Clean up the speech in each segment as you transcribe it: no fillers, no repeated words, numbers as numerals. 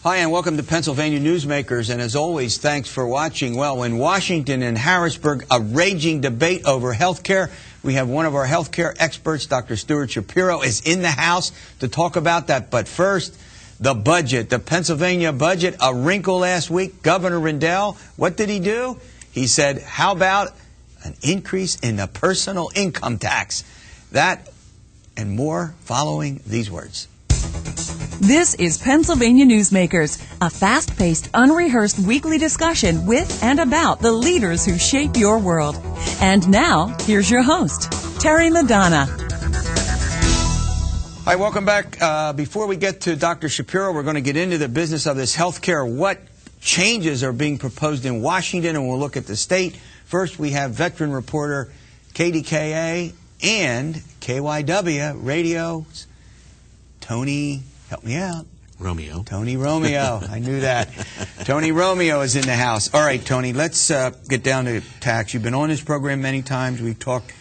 Hi, and welcome to Pennsylvania Newsmakers. And as always, thanks for watching. Well, in Washington and Harrisburg, a raging debate over health care. We have one of our health care experts, Dr. Stuart Shapiro, is in the House to talk about that. But first, the budget, the Pennsylvania budget, a wrinkle last week. Governor Rendell, what did he do? He said, how about an increase in the personal income tax? That and more following these words. This is Pennsylvania Newsmakers, a fast-paced, unrehearsed weekly discussion with and about the leaders who shape your world. And now, here's your host, Terry Madonna. Hi, welcome back. Before we get to Dr. Shapiro, we're going to get into the business of this health care. What changes are being proposed in Washington, and we'll look at the state. First, we have veteran reporter KDKA and KYW Radio's Tony, help me out. Romeo. Tony Romeo. I knew that. Tony Romeo is in the house. All right, Tony, let's get down to tax. You've been on this program many times. We've talked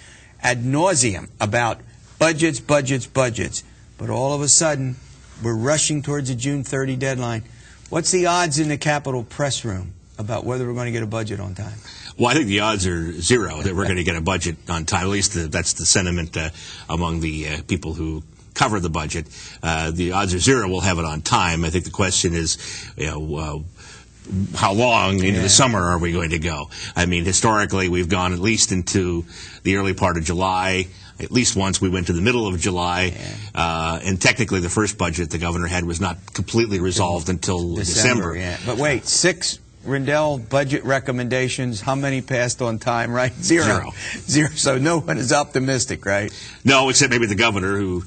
ad nauseum about budgets. But all of a sudden, we're rushing towards a June 30 deadline. What's the odds in the Capitol press room about whether we're going to get a budget on time? Well, I think the odds are zero that we're going to get a budget on time. At least that's the sentiment among the people who cover the budget. The odds are zero we'll have it on time. I think the question is, how long into the summer are we going to go? I mean, historically, we've gone at least into the early part of July. At least once we went to the middle of July. And technically, the first budget the governor had was not completely resolved until December. Yeah. But wait, 6 Rendell budget recommendations, how many passed on time, right? Zero. So no one is optimistic, right? No, except maybe the governor, who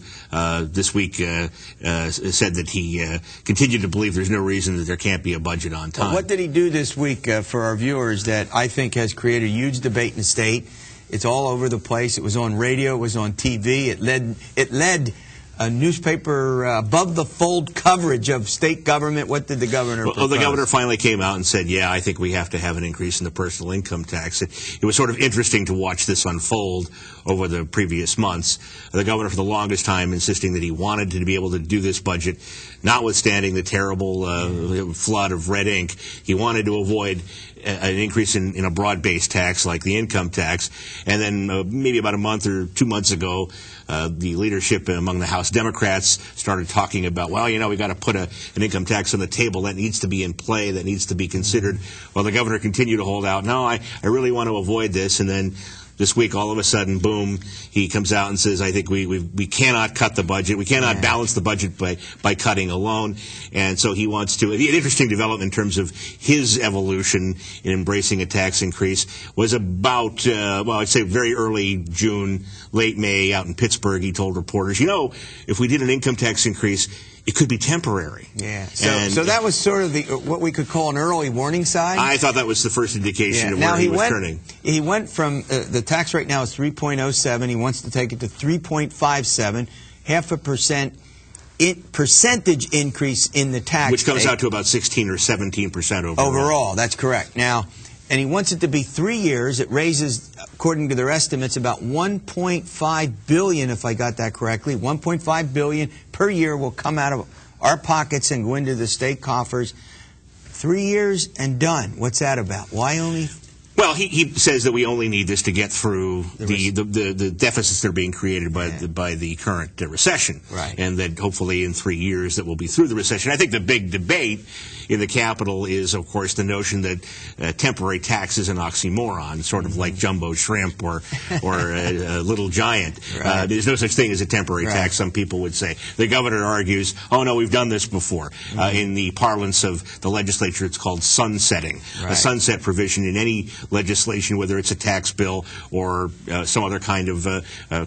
this week said that he continued to believe there's no reason that there can't be a budget on time. Well, what did he do this week for our viewers that I think has created a huge debate in the state? It's all over the place. It was on radio. It was on TV. It led a newspaper above-the-fold coverage of state government. What did the governor propose? Well, the governor finally came out and said, yeah, I think we have to have an increase in the personal income tax. It was sort of interesting to watch this unfold over the previous months. The governor, for the longest time, insisting that he wanted to be able to do this budget, notwithstanding the terrible flood of red ink. He wanted to avoid an increase in a broad-based tax like the income tax. And then maybe about a month or 2 months ago, the leadership among the House Democrats started talking about, well, we got to put an income tax on the table. That needs to be in play. That needs to be considered. Well, the governor continued to hold out. No, I really want to avoid this. And then this week, all of a sudden, boom, he comes out and says, I think we cannot cut the budget. We cannot balance the budget by cutting alone. And so he wants to. An interesting development in terms of his evolution in embracing a tax increase was about, I'd say very early June, late May, out in Pittsburgh. He told reporters, if we did an income tax increase, it could be temporary. Yeah. So that was sort of what we could call an early warning sign. I thought that was the first indication of where he was turning. He went from the tax rate now is 3.07. He wants to take it to 3.57, 0.5% percentage increase in the tax, which comes out to about 16 or 17% overall. Overall, that's correct. Now, and he wants it to be 3 years. It raises, according to their estimates, about $1.5 billion, if I got that correctly. $1.5 billion per year will come out of our pockets and go into the state coffers. 3 years and done. What's that about? Why only? Well, he says that we only need this to get through the deficits that are being created by the current recession. Right. And that hopefully in 3 years that we'll be through the recession. I think the big debate in the Capitol is, of course, the notion that temporary tax is an oxymoron, sort of like jumbo shrimp or Little Giant. Right. There's no such thing as a temporary tax, some people would say. The governor argues, oh, no, we've done this before. In the parlance of the legislature, it's called sunsetting. Right. A sunset provision in any legislation, whether it's a tax bill or some other kind of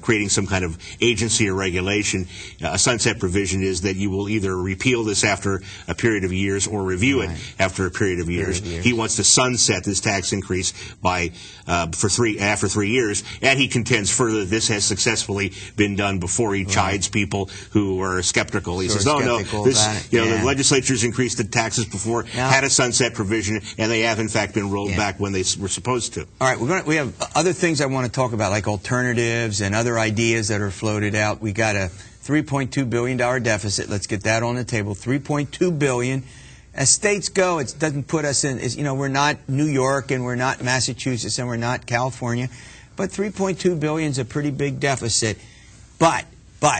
creating some kind of agency or regulation. A sunset provision is that you will either repeal this after a period of years or review it after a period of years. He wants to sunset this tax increase after 3 years, and he contends further that this has successfully been done before. He chides people who are skeptical. He says, the legislature's increased the taxes before, had a sunset provision, and they have in fact been rolled back when they were supposed to. All right, we have other things I want to talk about, like alternatives and other ideas that are floated out. We got a $3.2 billion deficit. Let's get that on the table. $3.2 billion. as states go, it doesn't put us in, you know, we're not New York and we're not Massachusetts and we're not California, but $3.2 billion is a pretty big deficit. But,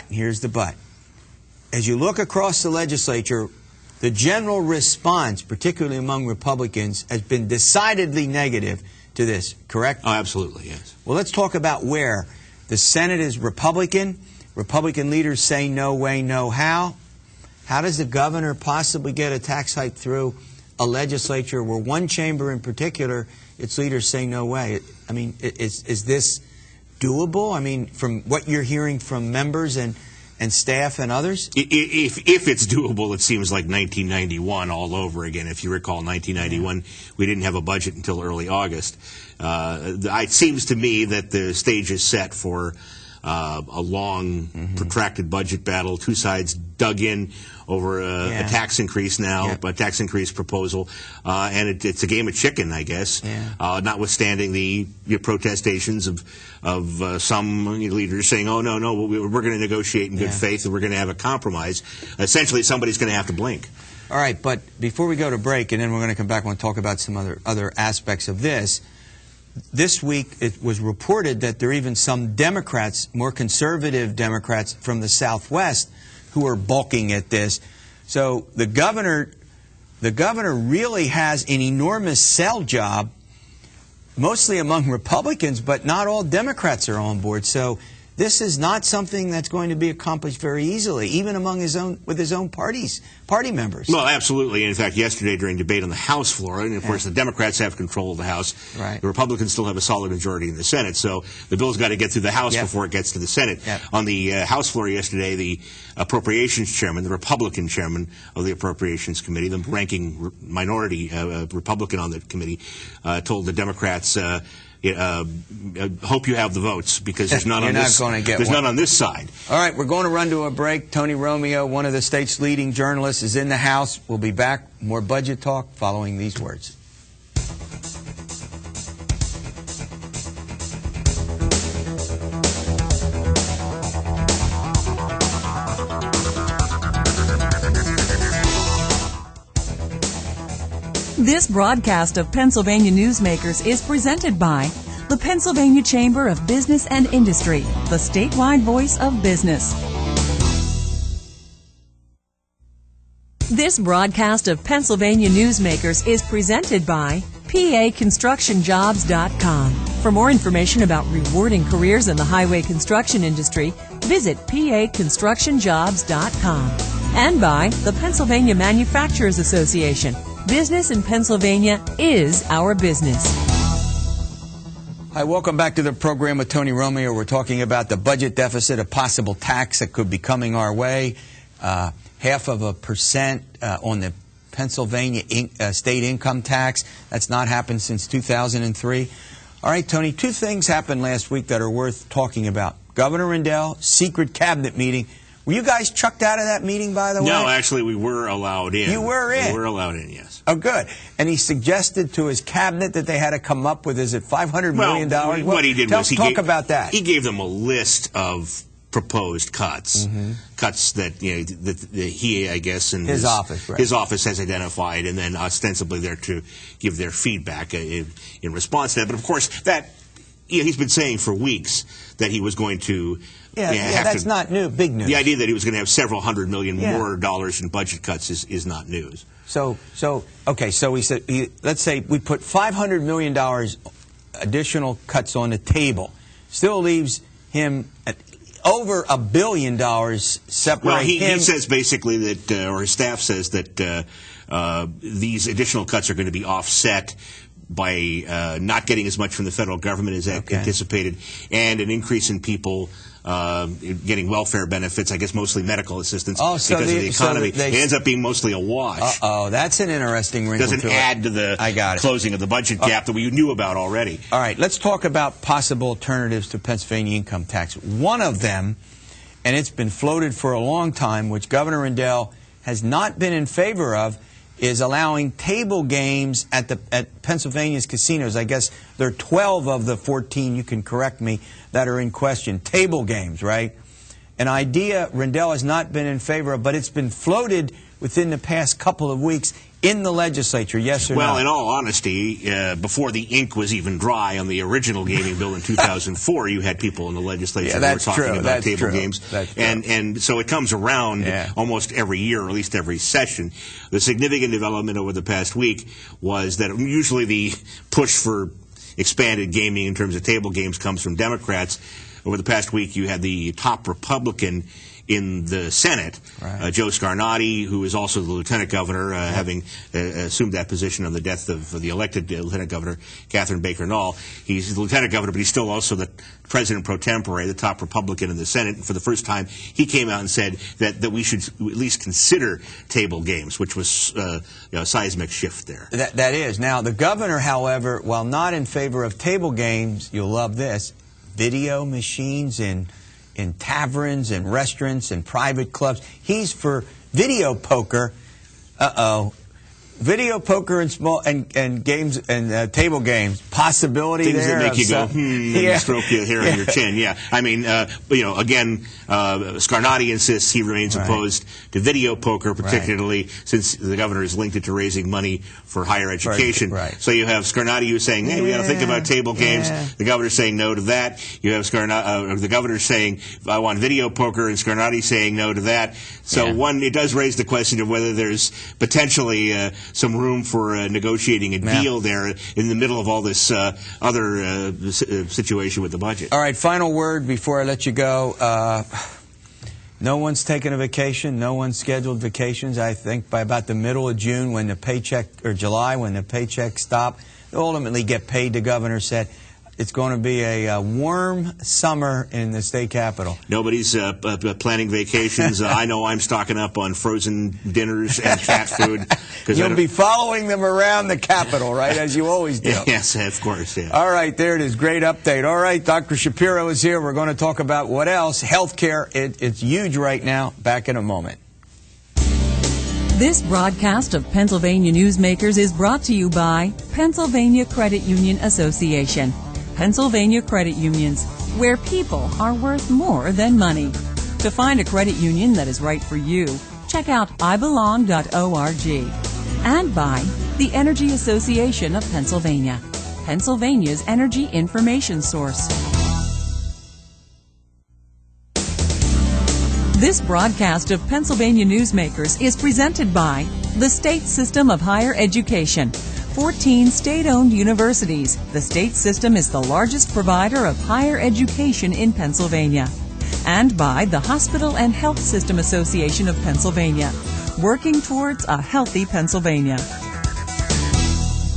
here's the but. As you look across the legislature, the general response, particularly among Republicans, has been decidedly negative to this, correct? Oh, absolutely, yes. Well, let's talk about where. The Senate is Republican. Republican leaders say no way, no how. How does the governor possibly get a tax hike through a legislature where one chamber in particular, its leaders say no way? I mean, is this doable? I mean, from what you're hearing from members and staff and others? If it's doable, it seems like 1991 all over again. If you recall, 1991, we didn't have a budget until early August. It seems to me that the stage is set for a long, protracted budget battle. Two sides dug in over a tax increase now, a tax increase proposal, and it's a game of chicken, I guess. Notwithstanding the protestations of some leaders saying, "Oh no, we're going to negotiate in good faith, and we're going to have a compromise." Essentially, somebody's going to have to blink. All right, but before we go to break, and then we're going to come back and talk about some other aspects of this. This week, it was reported that there are even some Democrats, more conservative Democrats from the Southwest, who are balking at this. So the governor really has an enormous sell job, mostly among Republicans, but not all Democrats are on board. So this is not something that's going to be accomplished very easily, even among with his own party members. Well, absolutely. In fact, yesterday during debate on the House floor, and of course the Democrats have control of the House, the Republicans still have a solid majority in the Senate, so the bill's got to get through the House before it gets to the Senate. On the House floor yesterday, the Appropriations Chairman, the Republican Chairman of the Appropriations Committee, the ranking minority Republican on the committee, told the Democrats, hope you have the votes, because there's none on this. There's none on this side. All right, we're going to run to a break. Tony Romeo, one of the state's leading journalists, is in the House. We'll be back. More budget talk following these words. This broadcast of Pennsylvania Newsmakers is presented by the Pennsylvania Chamber of Business and Industry, the statewide voice of business. This broadcast of Pennsylvania Newsmakers is presented by PAConstructionJobs.com. For more information about rewarding careers in the highway construction industry, visit PAConstructionJobs.com. And by the Pennsylvania Manufacturers Association. Business in Pennsylvania is our business. Hi, welcome back to the program with Tony Romeo. We're talking about the budget deficit, a possible tax that could be coming our way, 0.5% on the Pennsylvania state income tax. That's not happened since 2003. All right, Tony, two things happened last week that are worth talking about. Governor Rendell, secret cabinet meeting. Were you guys chucked out of that meeting, by the way? No, actually, we were allowed in. You were in? We were allowed in, yes. Oh, good. And he suggested to his cabinet that they had to come up with, is it $500 million? Well, what he did was talk about that. He gave them a list of proposed cuts, cuts that he, I guess, and his office has identified, and then ostensibly they're to give their feedback in response to that. But of course, that he's been saying for weeks that he was going to. That's not new. Big news. The idea that he was going to have several $100 million more dollars in budget cuts is not news. So we said, let's say we put $500 million additional cuts on the table. Still leaves him at over $1 billion separate. Well, he says basically that, or his staff says that these additional cuts are going to be offset by not getting as much from the federal government as anticipated, and an increase in people getting welfare benefits, I guess mostly medical assistance because of the economy. It ends up being mostly a wash. That's an interesting wrinkle. Doesn't add to the closing of the budget gap that we knew about already. All right, let's talk about possible alternatives to Pennsylvania income tax. One of them, and it's been floated for a long time, which Governor Rendell has not been in favor of, is allowing table games at Pennsylvania's casinos. I guess there are 12 of the 14, you can correct me, that are in question. Table games, right? An idea Rendell has not been in favor of, but it's been floated within the past couple of weeks in the legislature, yes or no? Well, in all honesty, before the ink was even dry on the original gaming bill in 2004, you had people in the legislature who were talking about table games. And so it comes around almost every year, or at least every session. The significant development over the past week was that usually the push for expanded gaming in terms of table games comes from Democrats. Over the past week, you had the top Republican in the Senate, Joe Scarnati, who is also the lieutenant governor, having assumed that position on the death of the elected lieutenant governor, Catherine Baker Knoll. He's the lieutenant governor, but he's still also the president pro tempore, the top Republican in the Senate. And for the first time, he came out and said that we should at least consider table games, which was a seismic shift there. That is. Now, the governor, however, while not in favor of table games, you'll love this, video machines in taverns and restaurants and private clubs. He's for video poker. Video poker and small and games and table games. Possibility things there. Things that make you go, and stroke your hair on your chin. Yeah, I mean, again, Scarnati insists he remains opposed to video poker, particularly since the governor has linked it to raising money for higher education. So you have Scarnati who's saying, hey, we got to think about table games. The governor's saying no to that. You have the governor saying, I want video poker, and Scarnati saying no to that. So it does raise the question of whether there's potentially some room for negotiating a deal there in the middle of all this other situation with the budget. All right, final word before I let you go. No one's taking a vacation. No one's scheduled vacations. I think by about the middle of June, when the paycheck, or July, when the paychecks stop, they'll ultimately get paid, the governor said. It's going to be a warm summer in the state capitol. Nobody's planning vacations. I know I'm stocking up on frozen dinners and cat food. You'll be following them around the capitol, right, as you always do. Yes, of course. Yeah. All right, there it is. Great update. All right, Dr. Shapiro is here. We're going to talk about what else. Health care. It's huge right now. Back in a moment. This broadcast of Pennsylvania Newsmakers is brought to you by Pennsylvania Credit Union Association. Pennsylvania Credit Unions, where people are worth more than money. To find a credit union that is right for you, check out ibelong.org. And by the Energy Association of Pennsylvania, Pennsylvania's energy information source. This broadcast of Pennsylvania Newsmakers is presented by the State System of Higher Education. 14 state-owned universities. The state system is the largest provider of higher education in Pennsylvania. And by the Hospital and Health System Association of Pennsylvania, working towards a healthy Pennsylvania.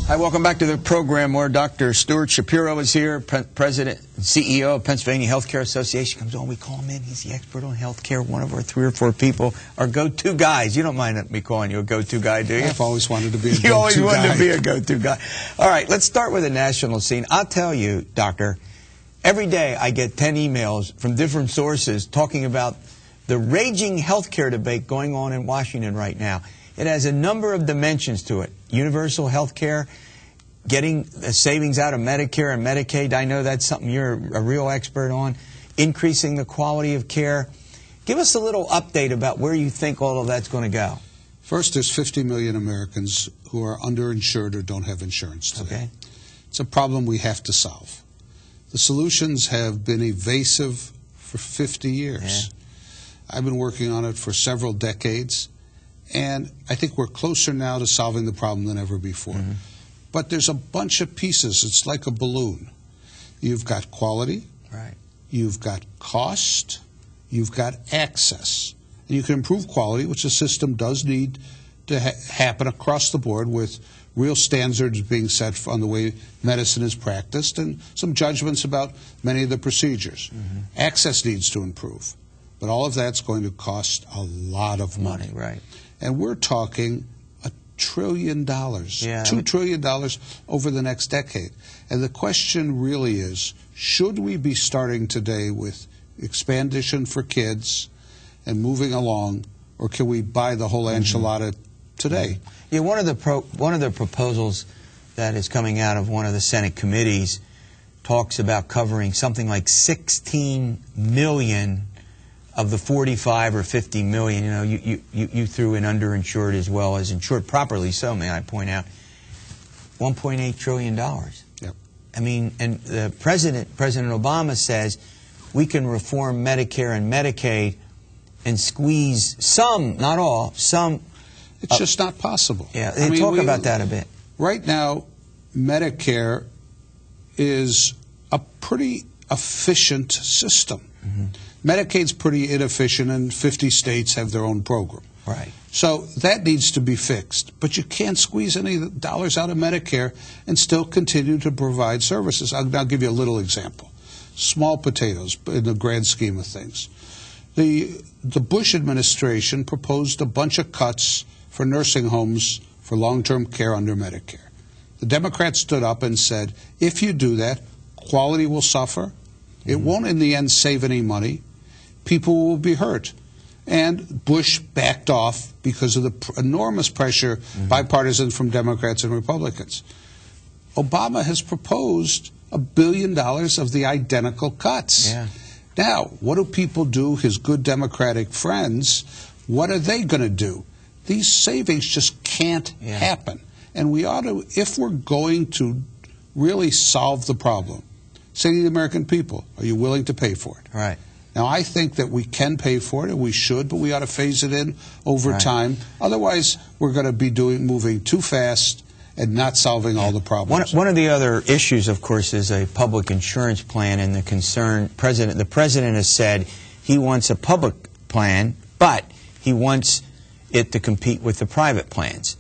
Hi, welcome back to the program where Dr. Stuart Shapiro is here, President and CEO of Pennsylvania Healthcare Association. Comes on, we call him in. He's the expert on healthcare, one of our 3 or 4 people, our go-to guys. You don't mind me calling you a go-to guy, do you? I've always wanted to be a go-to guy. You always wanted to be a go-to guy. All right, let's start with the national scene. I'll tell you, Doctor, every day I get 10 emails from different sources talking about the raging healthcare debate going on in Washington right now. It has a number of dimensions to it. Universal health care, getting savings out of Medicare and Medicaid. I know that's something you're a real expert on. Increasing the quality of care. Give us a little update about where you think all of that's going to go. First, there's 50 million Americans who are underinsured or don't have insurance today. Okay. It's a problem we have to solve. The solutions have been evasive for 50 years. I've been working on it for several decades. And I think we're closer now to solving the problem than ever before. But there's a bunch of pieces. It's like a balloon. You've got quality. You've got cost. You've got access. And you can improve quality, which the system does need to happen across the board with real standards being set on the way medicine is practiced and some judgments about many of the procedures. Access needs to improve. But all of that's going to cost a lot of money. And we're talking $1 trillion, $2 trillion over the next decade. And the question really is, should we be starting today with expansion for kids and moving along, or can we buy the whole enchilada today? Yeah, one of the proposals that is coming out of one of the Senate committees talks about covering something like 16 million of the 45 or 50 million, you know, you threw in underinsured as well as insured, properly so, may I point out, $1.8 trillion. Yep. I mean, and the President Obama says we can reform Medicare and Medicaid and squeeze some, not all, some. It's just not possible. Yeah, talk about that a bit. Right now, Medicare is a pretty efficient system. Mm-hmm. Medicaid's pretty inefficient, and 50 states have their own program. Right. So that needs to be fixed. But you can't squeeze any dollars out of Medicare and still continue to provide services. I'll give you a little example. Small potatoes in the grand scheme of things. The Bush administration proposed a bunch of cuts for nursing homes for long-term care under Medicare. The Democrats stood up and said, if you do that, quality will suffer. It won't in the end save any money. People will be hurt. And Bush backed off because of the enormous pressure, bipartisan, from Democrats and Republicans. Obama has proposed $1 billion of the identical cuts. Yeah. Now, what do people do, his good Democratic friends? What are they going to do? These savings just can't happen. And we ought to, if we're going to really solve the problem, say to the American people, are you willing to pay for it? Right. Now, I think that we can pay for it, and we should, but we ought to phase it in over time. Otherwise, we're going to be moving too fast and not solving all the problems. One of the other issues, of course, is a public insurance plan, and the president has said he wants a public plan, but he wants it to compete with the private plans.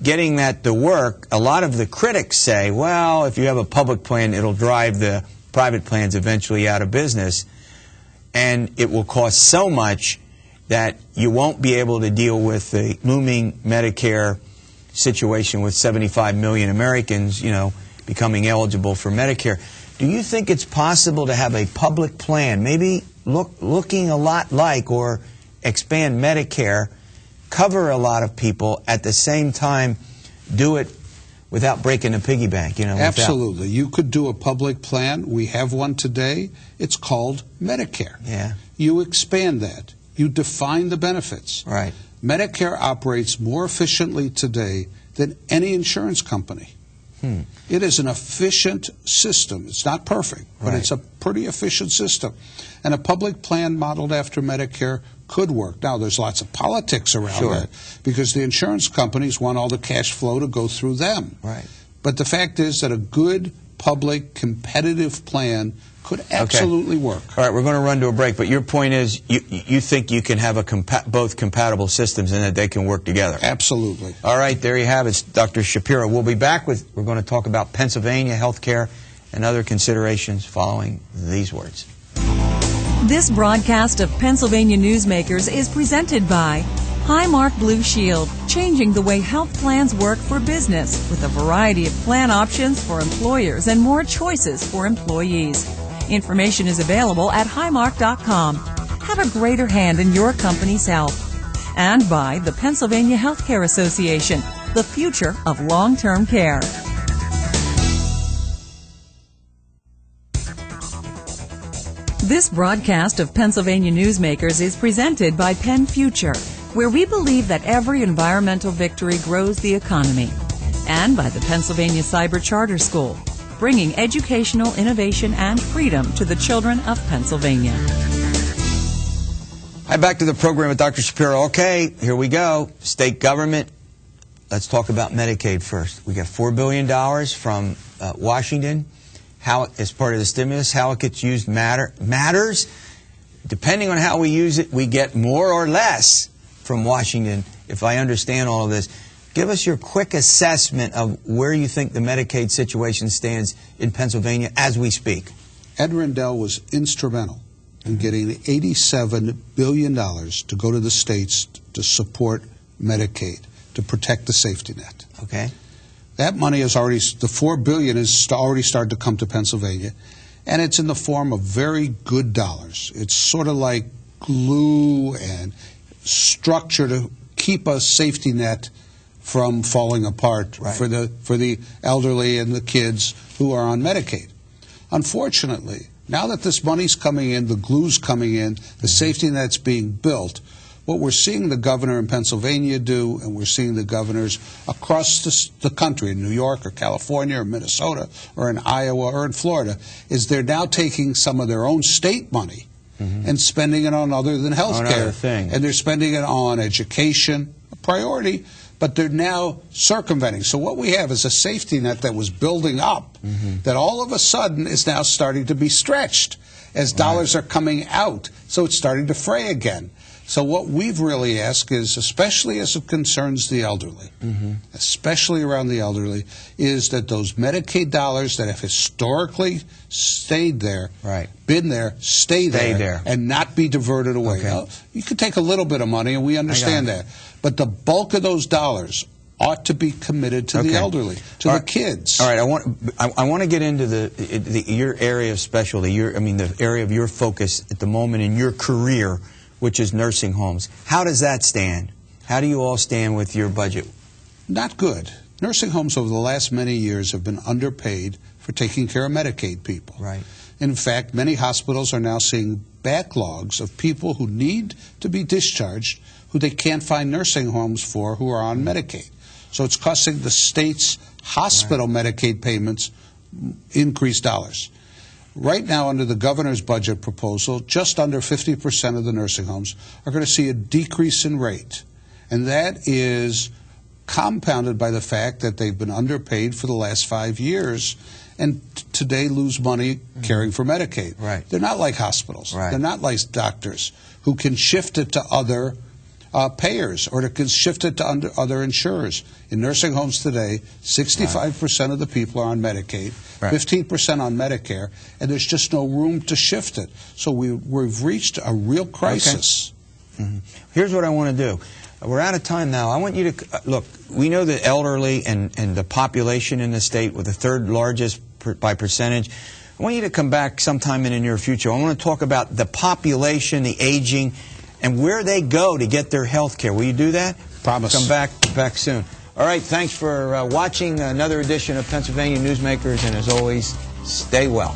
Getting that to work, a lot of the critics say, well, if you have a public plan, it'll drive the private plans eventually out of business, and it will cost so much that you won't be able to deal with the looming Medicare situation with 75 million Americans, you know, becoming eligible for Medicare. Do you think it's possible to have a public plan, maybe looking a lot like or expand Medicare, cover a lot of people, at the same time do it without breaking the piggy bank? You know, absolutely. You could do a public plan. We have one today. It's called Medicare. Yeah. You expand that. You define the benefits. Right. Medicare operates more efficiently today than any insurance company. It is an efficient system. It's not perfect, but it's a pretty efficient system. And a public plan modeled after Medicare could work. Now, there's lots of politics around that because the insurance companies want all the cash flow to go through them. Right. But the fact is that a good public competitive plan could absolutely work. All right, we're going to run to a break, but your point is you think you can have both compatible systems and that they can work together. Absolutely. All right, there you have it, Dr. Shapiro. We'll be back we're going to talk about Pennsylvania health care and other considerations following these words. This broadcast of Pennsylvania Newsmakers is presented by Highmark Blue Shield, changing the way health plans work for business with a variety of plan options for employers and more choices for employees. Information is available at highmark.com. Have a greater hand in your company's health. And by the Pennsylvania Healthcare Association, the future of long-term care. This broadcast of Pennsylvania Newsmakers is presented by Penn Future, where we believe that every environmental victory grows the economy, and by the Pennsylvania Cyber Charter School, bringing educational innovation and freedom to the children of Pennsylvania. Hi, back to the program with Dr. Shapiro. Okay, here we go. State government. Let's talk about Medicaid first. We got $4 billion from Washington. How, as part of the stimulus, how it gets used matters. Depending on how we use it, we get more or less from Washington, if I understand all of this. Give us your quick assessment of where you think the Medicaid situation stands in Pennsylvania as we speak. Ed Rendell was instrumental in getting $87 billion to go to the states to support Medicaid, to protect the safety net. Okay. That money is already, the $4 billion is already started to come to Pennsylvania, and it's in the form of very good dollars. It's sort of like glue and structure to keep a safety net from falling apart for the elderly and the kids who are on Medicaid. Unfortunately, Now that this money's coming in, the glue's coming in, the safety net's being built, what we're seeing the governor in Pennsylvania do, and we're seeing the governors across the country, in New York or California or Minnesota or in Iowa or in Florida, is they're now taking some of their own state money and spending it on other than health care. And they're spending it on education, a priority, but they're now circumventing. So what we have is a safety net that was building up that all of a sudden is now starting to be stretched as dollars are coming out. So it's starting to fray again. So what we've really asked is, especially as it concerns the elderly, especially around the elderly, is that those Medicaid dollars that have historically stayed there, been there, stay there, and not be diverted away. Now, you could take a little bit of money, and we understand that. But the bulk of those dollars ought to be committed to the elderly, to the kids. All right, I want to get into your area of specialty, the area of your focus at the moment in your career, which is nursing homes. How does that stand? How do you all stand with your budget? Not good. Nursing homes over the last many years have been underpaid for taking care of Medicaid people. In fact, many hospitals are now seeing backlogs of people who need to be discharged who they can't find nursing homes for who are on Medicaid. So it's costing the state's hospital Medicaid payments increased dollars. Right now, under the governor's budget proposal, just under 50% of the nursing homes are going to see a decrease in rate. And that is compounded by the fact that they've been underpaid for the last 5 years and today lose money caring for Medicaid. They're not like hospitals. They're not like doctors who can shift it to other payers or can shift it to other insurers. In nursing homes today, 65% of the people are on Medicaid, 15% on Medicare, and there's just no room to shift it. So we've reached a real crisis. Here's what I want to do. We're out of time now. I want you to, look, we know the elderly and the population in the state with the third largest by percentage. I want you to come back sometime in the near future. I want to talk about the population, the aging, and where they go to get their health care. Will you do that? Promise. Come back soon. All right, thanks for watching another edition of Pennsylvania Newsmakers, and as always, stay well.